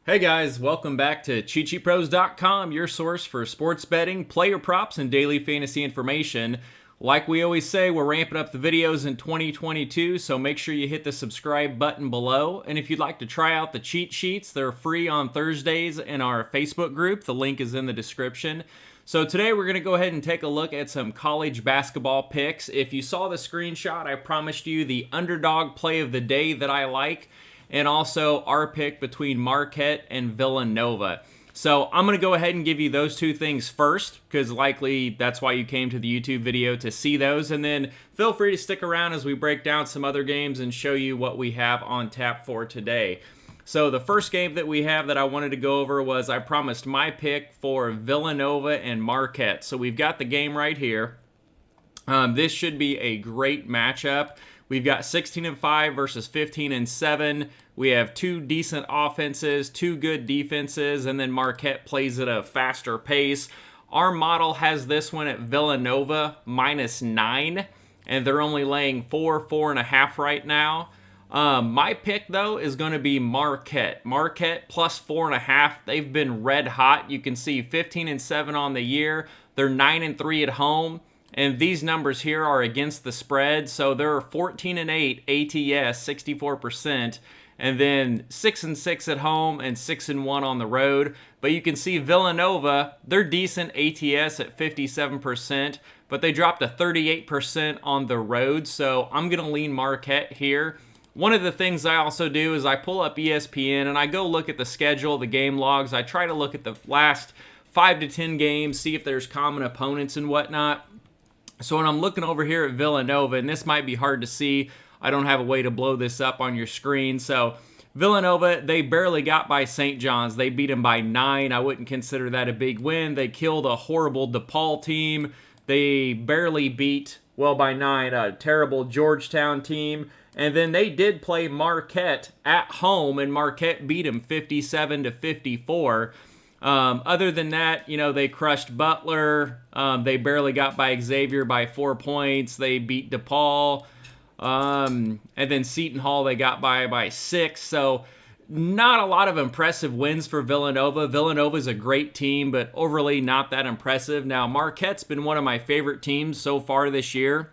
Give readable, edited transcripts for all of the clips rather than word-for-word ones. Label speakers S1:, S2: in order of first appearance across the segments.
S1: Hey guys, welcome back to CheatSheetPros.com, your source for sports betting, player props, and daily fantasy information. Like we always say, we're ramping up the videos in 2022, so make sure you hit the subscribe button below. And if you'd like to try out the cheat sheets, they're free on Thursdays in our Facebook group. The link is in the description. So today we're going to go ahead and take a look at some college basketball picks. If you saw the screenshot, I promised you the underdog play of the day that I like, and also our pick between Marquette and Villanova. So I'm going to go ahead and give you those two things first, because likely that's why you came to the YouTube video, to see those. And then feel free to stick around as we break down some other games and show you what we have on tap for today. So the first game that we have that I wanted to go over was, I promised my pick for Villanova and Marquette. So we've got the game right here. This should be a great matchup. We've got 16-5 versus 15-7. We have two decent offenses, two good defenses, and then Marquette plays at a faster pace. Our model has this one at Villanova -9, and they're only laying 4.5 right now. My pick, though, is going to be Marquette. Marquette plus 4.5. They've been red hot. You can see 15-7 on the year. They're 9-3 at home. And these numbers here are against the spread, so they're 14-8 ATS, 64%, and then 6-6 at home and 6-1 on the road. But you can see Villanova, they're decent ATS at 57%, but they dropped to 38% on the road, so I'm going to lean Marquette here. One of the things I also do is I pull up ESPN and I go look at the schedule, the game logs. I try to look at the last 5 to 10 games, see if there's common opponents and whatnot. So when I'm looking over here at Villanova, and this might be hard to see, I don't have a way to blow this up on your screen. So Villanova, they barely got by St. John's. They beat them by 9. I wouldn't consider that a big win. They killed a horrible DePaul team. They barely beat, well, by 9, a terrible Georgetown team. And then they did play Marquette at home, and Marquette beat them 57-54. Other than that, you know, they crushed Butler. They barely got by Xavier by 4 points. They beat DePaul. And then Seton Hall, they got by 6. So not a lot of impressive wins for Villanova. Villanova's a great team, but overly not that impressive. Now, Marquette's been one of my favorite teams so far this year.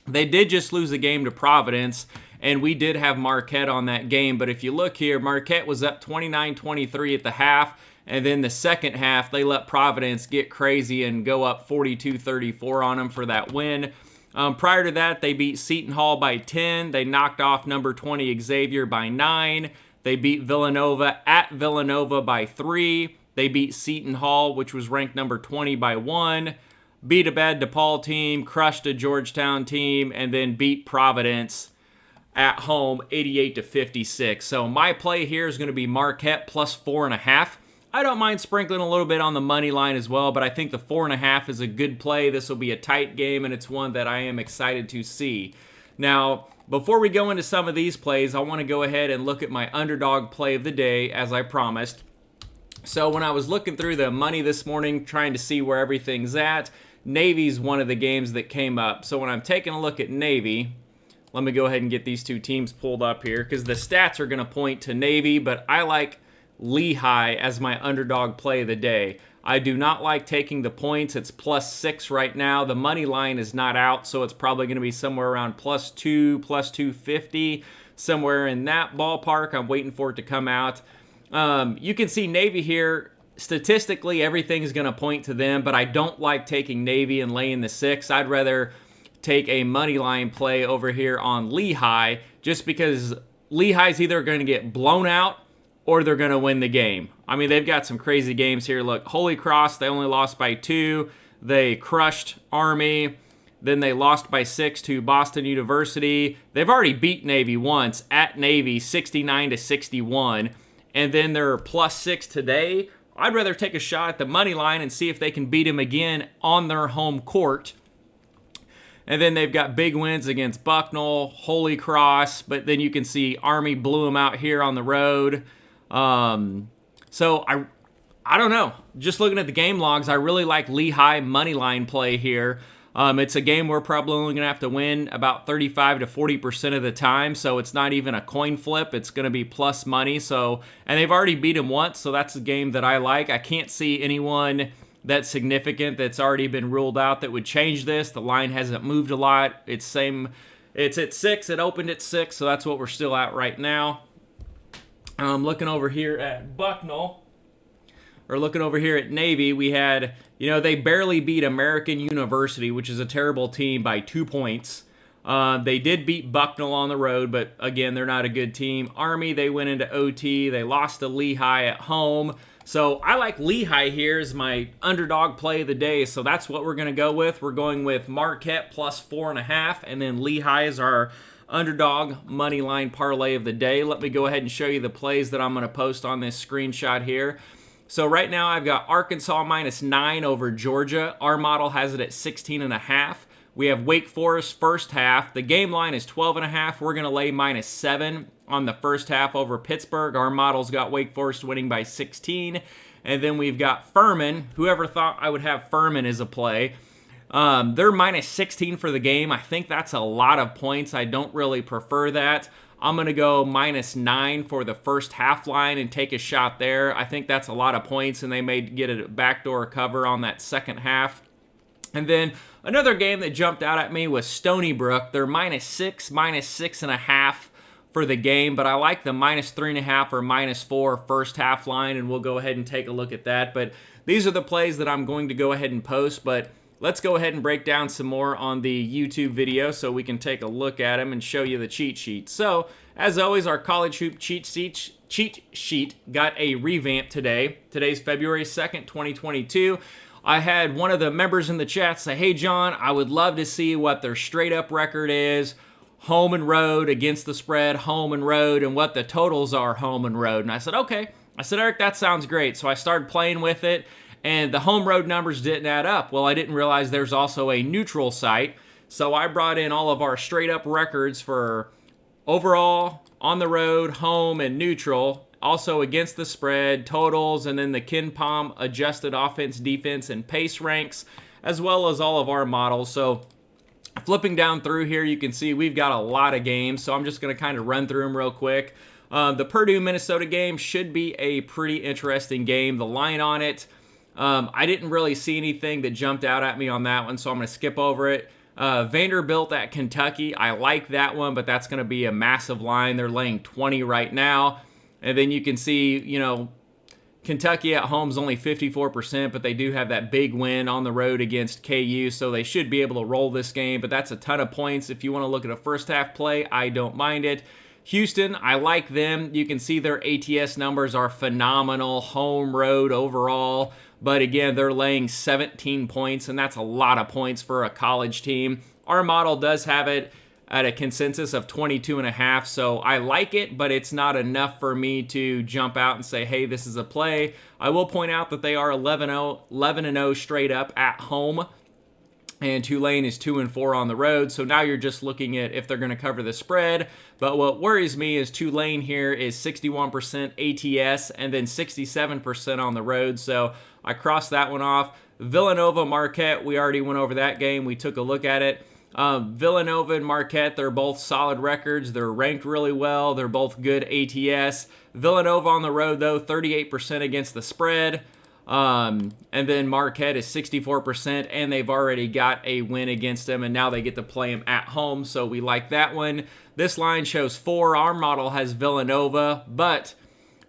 S1: They did just lose a game to Providence, and we did have Marquette on that game. But if you look here, Marquette was up 29-23 at the half. And then the second half, they let Providence get crazy and go up 42-34 on them for that win. Prior to that, they beat Seton Hall by 10. They knocked off number 20 Xavier by 9. They beat Villanova at Villanova by 3. They beat Seton Hall, which was ranked number 20, by 1. Beat a bad DePaul team, crushed a Georgetown team, and then beat Providence at home 88-56. So my play here is going to be Marquette plus 4.5. I don't mind sprinkling a little bit on the money line as well, but I think the 4.5 is a good play. This will be a tight game, and it's one that I am excited to see. Now, before we go into some of these plays, I want to go ahead and look at my underdog play of the day, as I promised. So when I was looking through the money this morning, trying to see where everything's at, Navy's one of the games that came up. So when I'm taking a look at Navy, let me go ahead and get these two teams pulled up here, because the stats are going to point to Navy, but I like Lehigh as my underdog play of the day. I do not like taking the points. It's +6 right now. The money line is not out, so it's probably going to be somewhere around +2, +250, somewhere in that ballpark. I'm waiting for it to come out. You can see Navy here. Statistically, everything's going to point to them, but I don't like taking Navy and laying the 6. I'd rather take a money line play over here on Lehigh, just because Lehigh's either going to get blown out or they're going to win the game. I mean, they've got some crazy games here. Look, Holy Cross, they only lost by 2. They crushed Army. Then they lost by 6 to Boston University. They've already beat Navy once at Navy, 69-61. And then they're +6 today. I'd rather take a shot at the money line and see if they can beat them again on their home court. And then they've got big wins against Bucknell, Holy Cross, but then you can see Army blew them out here on the road. So I don't know. Just looking at the game logs, I really like Lehigh money line play here. It's a game we're probably only going to have to win about 35 to 40% of the time, so it's not even a coin flip. It's going to be plus money. So, and they've already beat them once, so that's a game that I like. I can't see anyone that's significant that's already been ruled out that would change this. The line hasn't moved a lot. It's at 6. It opened at 6, so that's what we're still at right now. Looking over here at Bucknell, or looking over here at Navy, we had, they barely beat American University, which is a terrible team, by 2 points. They did beat Bucknell on the road, but again, they're not a good team. Army, they went into OT. They lost to Lehigh at home. So I like Lehigh here as my underdog play of the day, so that's what we're going to go with. We're going with Marquette plus 4.5, and then Lehigh is our underdog money line parlay of the day. Let me go ahead and show you the plays that I'm going to post on this screenshot here. So right now I've got Arkansas minus 9 over Georgia. Our model has it at 16.5. We have Wake Forest first half. The game line is 12.5. We're going to lay minus 7 on the first half over Pittsburgh. Our model's got Wake Forest winning by 16. And then we've got Furman. Whoever thought I would have Furman as a play? They're minus 16 for the game. I think that's a lot of points. I don't really prefer that. I'm going to go minus 9 for the first half line and take a shot there. I think that's a lot of points, and they may get a backdoor cover on that second half. And then another game that jumped out at me was Stony Brook. They're minus 6, minus 6.5 for the game, but I like the minus 3.5 or minus 4 first half line, and we'll go ahead and take a look at that. But these are the plays that I'm going to go ahead and post, but let's go ahead and break down some more on the YouTube video so we can take a look at them and show you the cheat sheet. So, as always, our college hoop cheat sheet got a revamp today. Today's February 2nd, 2022. I had one of the members in the chat say, hey, John, I would love to see what their straight-up record is, home and road, against the spread, home and road, and what the totals are home and road. And I said, okay. I said, Eric, that sounds great. So I started playing with it, and the home road numbers didn't add up. Well, I didn't realize there's also a neutral site, so I brought in all of our straight-up records for overall, on the road, home, and neutral, also against the spread, totals, and then the KenPom adjusted offense, defense, and pace ranks, as well as all of our models. So flipping down through here, you can see we've got a lot of games, so I'm just going to kind of run through them real quick. The Purdue-Minnesota game should be a pretty interesting game. The line on it, I didn't really see anything that jumped out at me on that one, so I'm going to skip over it. Vanderbilt at Kentucky, I like that one, but that's going to be a massive line. They're laying 20 right now. And then you can see, Kentucky at home is only 54%, but they do have that big win on the road against KU, so they should be able to roll this game, but that's a ton of points. If you want to look at a first half play, I don't mind it. Houston, I like them. You can see their ATS numbers are phenomenal, home, road, overall. But again, they're laying 17 points, and that's a lot of points for a college team. Our model does have it at a consensus of 22.5, so I like it, but it's not enough for me to jump out and say, hey, this is a play. I will point out that they are 11-0 straight up at home, and Tulane is 2-4 on the road. So now you're just looking at if they're going to cover the spread. But what worries me is Tulane here is 61% ATS and then 67% on the road. So I crossed that one off. Villanova, Marquette, we already went over that game. We took a look at it. Villanova and Marquette, they're both solid records. They're ranked really well. They're both good ATS. Villanova on the road, though, 38% against the spread. And then Marquette is 64%, and they've already got a win against them, and now they get to play them at home, so we like that one. This line shows 4. Our model has Villanova, but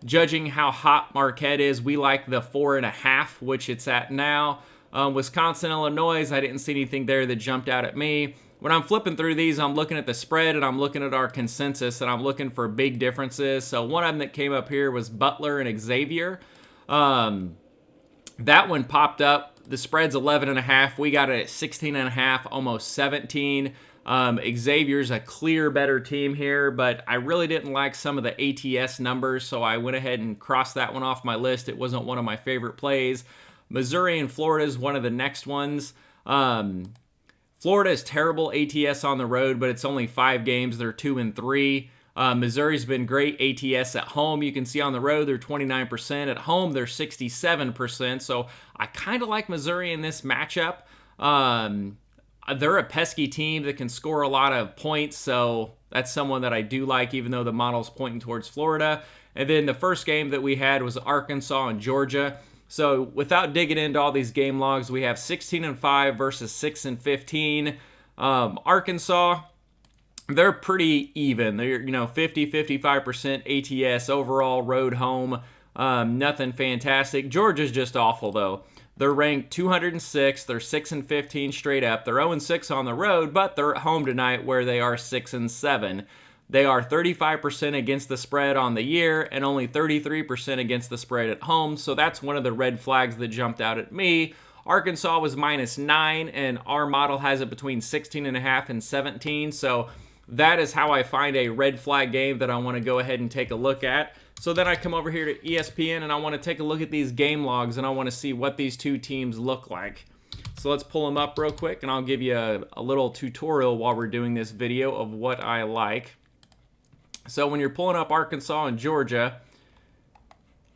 S1: judging how hot Marquette is, we like the 4.5, which it's at now. Wisconsin, Illinois, I didn't see anything there that jumped out at me. When I'm flipping through these, I'm looking at the spread and I'm looking at our consensus and I'm looking for big differences. So one of them that came up here was Butler and Xavier. That one popped up. The spread's 11.5. We got it at 16.5, almost 17. Xavier's a clear better team here, but I really didn't like some of the ATS numbers, so I went ahead and crossed that one off my list. It wasn't one of my favorite plays. Missouri and Florida is one of the next ones. Florida is terrible ATS on the road, but it's only 5 games. They're 2-3. Missouri's been great ATS at home. You can see on the road they're 29%. At home they're 67%. So I kind of like Missouri in this matchup. they're a pesky team that can score a lot of points, so that's someone that I do like, even though the model's pointing towards Florida. And then the first game that we had was Arkansas and Georgia. So without digging into all these game logs, we have 16-5 versus 6-15. Arkansas, they're pretty even. They're 50-55% ATS overall, road home. Nothing fantastic. Georgia's just awful though. They're ranked 206. They're 6-15 straight up. They're 0-6 on the road, but they're at home tonight where they are 6-7. They are 35% against the spread on the year and only 33% against the spread at home. So that's one of the red flags that jumped out at me. Arkansas was -9, and our model has it between 16.5 and 17. So that is how I find a red flag game that I want to go ahead and take a look at. So then I come over here to ESPN and I want to take a look at these game logs and I want to see what these two teams look like. So let's pull them up real quick and I'll give you a little tutorial while we're doing this video of what I like. So when you're pulling up Arkansas and Georgia,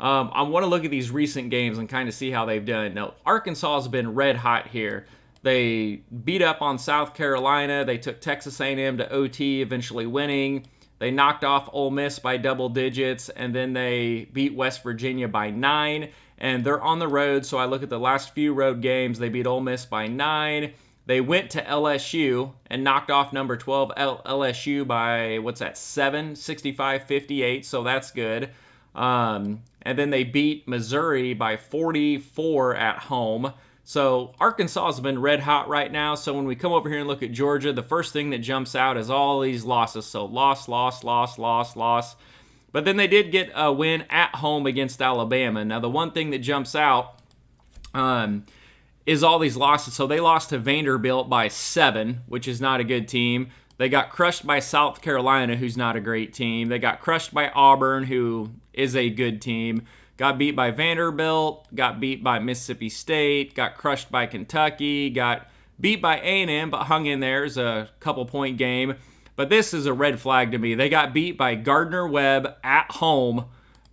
S1: I want to look at these recent games and kind of see how they've done. Now, Arkansas has been red hot here. They beat up on South Carolina. They took Texas A&M to OT, eventually winning. They knocked off Ole Miss by double digits, and then they beat West Virginia by 9, and they're on the road. So I look at the last few road games. They beat Ole Miss by 9. They went to LSU and knocked off number 12 LSU by, 7, 65-58, so that's good. And then they beat Missouri by 44 at home. So Arkansas has been red hot right now. So when we come over here and look at Georgia, the first thing that jumps out is all these losses. So loss. But then they did get a win at home against Alabama. Now the one thing that jumps out is all these losses. So they lost to Vanderbilt by 7, which is not a good team. They got crushed by South Carolina, who's not a great team. They got crushed by Auburn, who is a good team. Got beat by Vanderbilt, got beat by Mississippi State, got crushed by Kentucky, got beat by A&M, but hung in there. It's a couple-point game. But this is a red flag to me. They got beat by Gardner-Webb at home,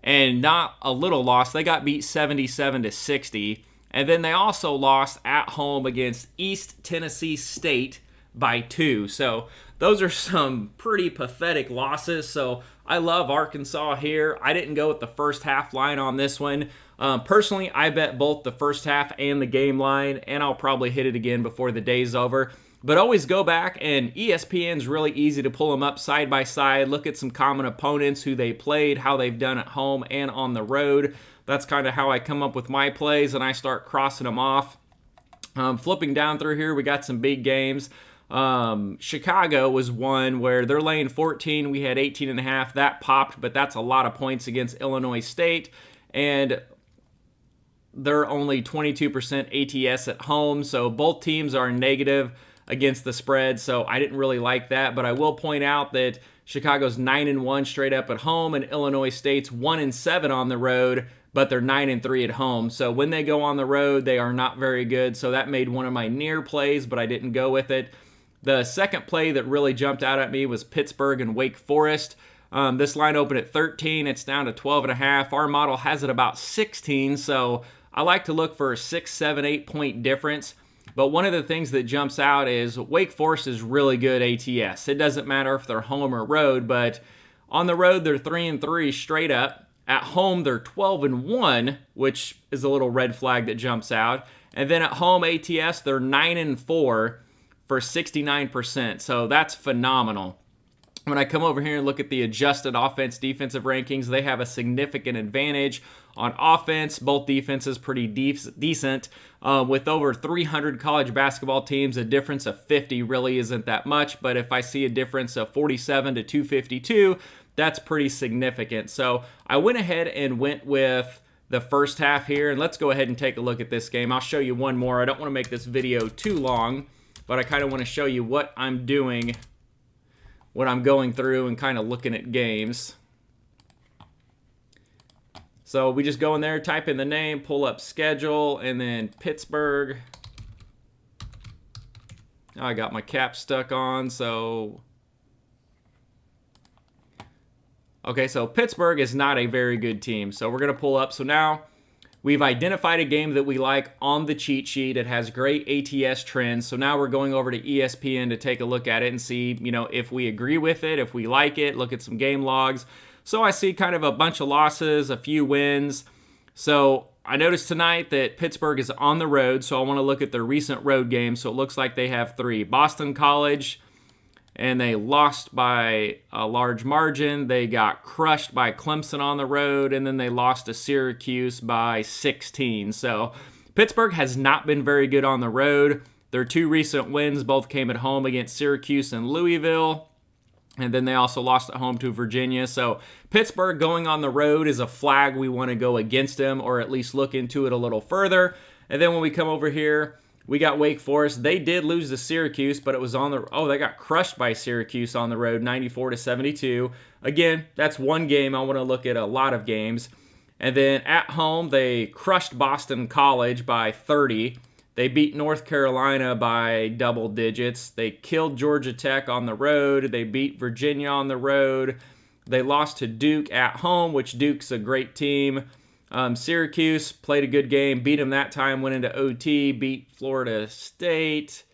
S1: and not a little loss. They got beat 77-60. And then they also lost at home against East Tennessee State by 2. So those are some pretty pathetic losses. So I love Arkansas here. I didn't go with the first half line on this one. Personally, I bet both the first half and the game line, and I'll probably hit it again before the day's over. But always go back, and ESPN's really easy to pull them up side by side, look at some common opponents, who they played, how they've done at home and on the road. That's kind of how I come up with my plays, and I start crossing them off. Flipping down through here, we got some big games. Chicago was one where they're laying 14. We had 18.5. That popped, but that's a lot of points against Illinois State. And they're only 22% ATS at home. So both teams are negative against the spread. So I didn't really like that. But I will point out that Chicago's 9-1 straight up at home, and Illinois State's 1-7 on the road, but they're 9-3 at home. So when they go on the road, they are not very good. So that made one of my near plays, but I didn't go with it. The second play that really jumped out at me was Pittsburgh and Wake Forest. This line opened at 13. It's down to 12.5. Our model has it about 16, so I like to look for a 6, 7, 8-point difference. But one of the things that jumps out is Wake Forest is really good ATS. It doesn't matter if they're home or road, but on the road, they're 3-3 straight up. At home, they're 12-1, which is a little red flag that jumps out. And then at home ATS, they're 9-4. For 69%, so that's phenomenal. When I come over here and look at the adjusted offense-defensive rankings, they have a significant advantage on offense. Both defenses pretty decent. With over 300 college basketball teams, a difference of 50 really isn't that much, but if I see a difference of 47 to 252, that's pretty significant. So I went ahead and went with the first half here, and let's go ahead and take a look at this game. I'll show you one more. I don't want to make this video too long, but I kind of want to show you what I'm doing when I'm going through and kind of looking at games. So we just go in there, type in the name, pull up schedule, and then Pittsburgh. I got my cap stuck on, so... Okay, so Pittsburgh is not a very good team. So we're going to pull up. So now We've identified a game that we like on the cheat sheet. It has great ATS trends. So now we're going over to ESPN to take a look at it and see, if we agree with it, if we like it, look at some game logs. So I see kind of a bunch of losses, a few wins. So I noticed tonight that Pittsburgh is on the road, so I want to look at their recent road games. So it looks like they have 3. Boston College, and they lost by a large margin. They got crushed by Clemson on the road, and then they lost to Syracuse by 16. So Pittsburgh has not been very good on the road. Their 2 recent wins both came at home against Syracuse and Louisville, and then they also lost at home to Virginia. So Pittsburgh going on the road is a flag we want to go against them, or at least look into it a little further. And then when we come over here, we got Wake Forest. They did lose to Syracuse, but it was they got crushed by Syracuse on the road, 94-72. Again, that's one game. I want to look at a lot of games. And then at home, they crushed Boston College by 30. They beat North Carolina by double digits. They killed Georgia Tech on the road. They beat Virginia on the road. They lost to Duke at home, which Duke's a great team. Syracuse played a good game, beat them that time, went into OT, beat Florida State,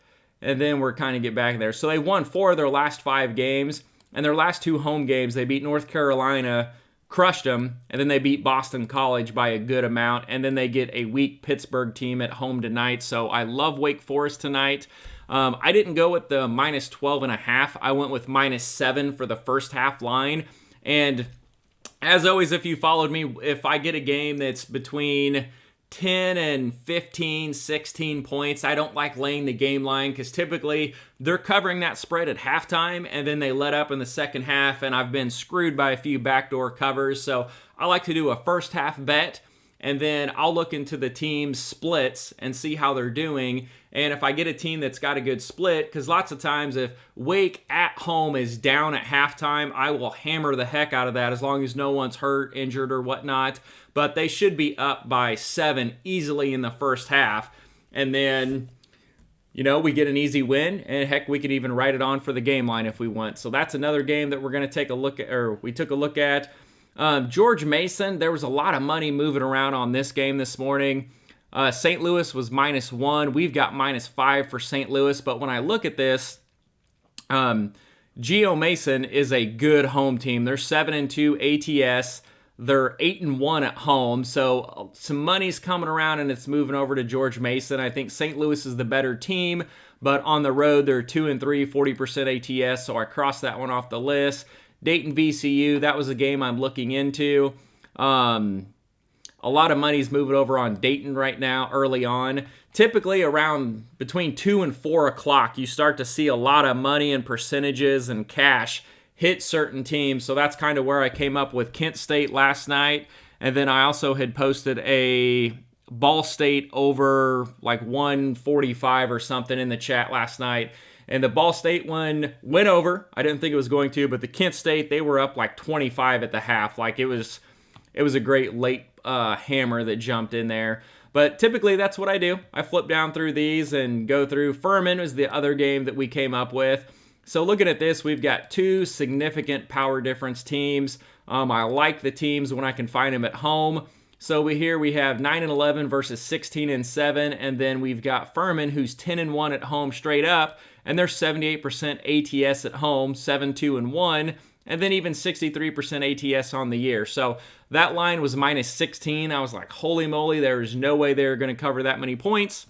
S1: and then we're kind of get back there. So they won 4 of their last 5 games, and their last 2 home games, they beat North Carolina, crushed them, and then they beat Boston College by a good amount, and then they get a weak Pittsburgh team at home tonight. So I love Wake Forest tonight. I didn't go with the minus 12.5. I went with minus 7 for the first half line, and as always, if you followed me, if I get a game that's between 10 and 15, 16 points, I don't like laying the game line because typically they're covering that spread at halftime and then they let up in the second half, and I've been screwed by a few backdoor covers. So I like to do a first half bet, and then I'll look into the team's splits and see how they're doing. And if I get a team that's got a good split, because lots of times if Wake at home is down at halftime, I will hammer the heck out of that as long as no one's hurt, injured, or whatnot. But they should be up by 7 easily in the first half. And then, we get an easy win, and heck, we could even write it on for the game line if we want. So that's another game that we're going to take a look at, or we took a look at. George Mason, there was a lot of money moving around on this game this morning. St. Louis was minus 1. We've got minus 5 for St. Louis. But when I look at this, Geo Mason is a good home team. They're 7-2 ATS. They're 8-1 at home. So some money's coming around and it's moving over to George Mason. I think St. Louis is the better team, but on the road, they're 2-3, 40% ATS. So I crossed that one off the list. Dayton VCU, that was a game I'm looking into. A lot of money's moving over on Dayton right now early on. Typically around between 2 and 4 o'clock, you start to see a lot of money and percentages and cash hit certain teams. So that's kind of where I came up with Kent State last night. And then I also had posted a Ball State over like 145 or something in the chat last night. And the Ball State one went over. I didn't think it was going to, but the Kent State, they were up like 25 at the half. Like it was a great late hammer that jumped in there. But typically that's what I do. I flip down through these and go through. Furman was the other game that we came up with. So looking at this, we've got 2 significant power difference teams. I like the teams when I can find them at home. So we have 9-11 versus 16-7, and then we've got Furman, who's 10-1 at home straight up, and they're 78% ATS at home, 7-2-1, and then even 63% ATS on the year. So that line was minus 16. I was like, holy moly, there's no way they're going to cover that many points.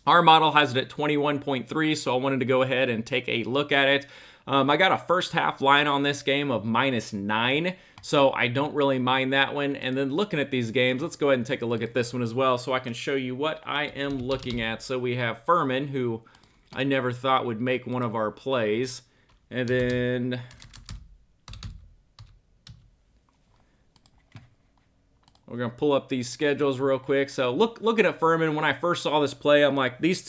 S1: Our model has it at 21.3, so I wanted to go ahead and take a look at it. I got a first half line on this game of minus 9, so I don't really mind that one. And then looking at these games, let's go ahead and take a look at this one as well so I can show you what I am looking at. So we have Furman, who I never thought would make one of our plays. And then we're going to pull up these schedules real quick. So looking at Furman, when I first saw this play, I'm like, these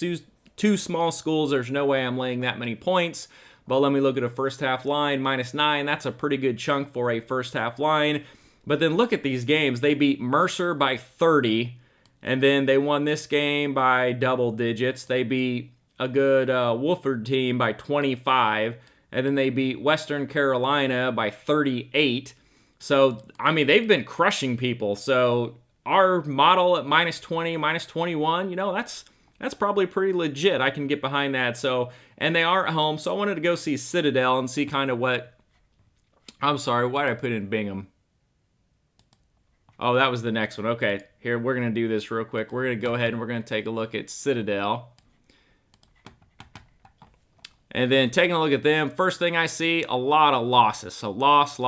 S1: two small schools, there's no way I'm laying that many points. But let me look at a first half line, minus 9. That's a pretty good chunk for a first half line. But then look at these games. They beat Mercer by 30, and then they won this game by double digits. They beat a good Wofford team by 25, and then they beat Western Carolina by 38. So, I mean, they've been crushing people. So, our model at -20, -21, you know, that's probably pretty legit. I can get behind that. So, and they are at home, so I wanted to go see Citadel and see kind of what. I'm sorry, why did I put in Bingham? Oh, that was the next one. Okay, here, we're going to do this real quick. We're going to go ahead and we're going to take a look at Citadel. And then taking a look at them, first thing I see, a lot of losses. So loss.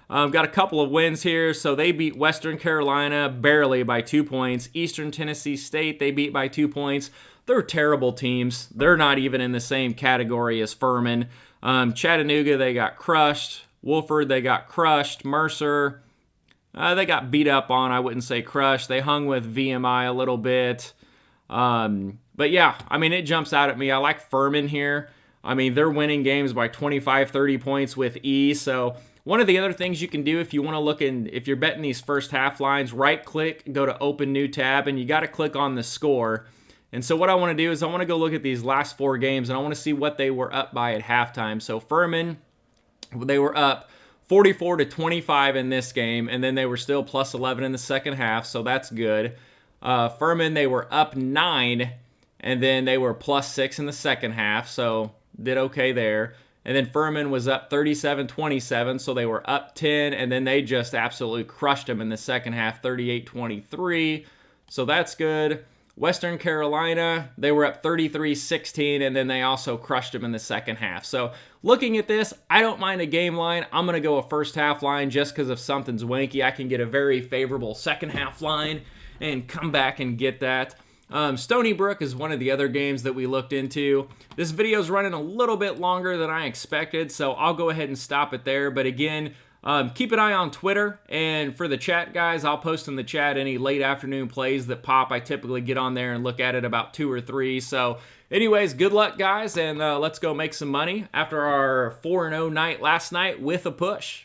S1: Got a couple of wins here. So they beat Western Carolina barely by 2 points. Eastern Tennessee State, they beat by 2 points. They're terrible teams. They're not even in the same category as Furman. Chattanooga, they got crushed. Woolford, they got crushed. Mercer, they got beat up on. I wouldn't say crushed. They hung with VMI a little bit. But yeah, I mean, it jumps out at me. I like Furman here. I mean, they're winning games by 25, 30 points with ease. So one of the other things you can do if you want to look in, if you're betting these first half lines, right click, go to open new tab, and you got to click on the score. And so what I want to do is I want to go look at these last 4 games, and I want to see what they were up by at halftime. So Furman, they were up 44-25 in this game, and then they were still plus 11 in the second half, so that's good. Furman, they were up 9, and then they were plus 6 in the second half, so did okay there. And then Furman was up 37-27, so they were up 10, and then they just absolutely crushed them in the second half, 38-23, so that's good. Western Carolina, they were up 33-16, and then they also crushed them in the second half. So looking at this, I don't mind a game line. I'm going to go a first half line just because if something's wanky, I can get a very favorable second half line and come back and get that. Stony Brook is one of the other games that we looked into. This video is running a little bit longer than I expected, so I'll go ahead and stop it there. But again, keep an eye on Twitter, and for the chat, guys, I'll post in the chat any late afternoon plays that pop. I typically get on there and look at it about 2 or 3. So anyways, good luck, guys, and let's go make some money after our 4-0 night last night with a push.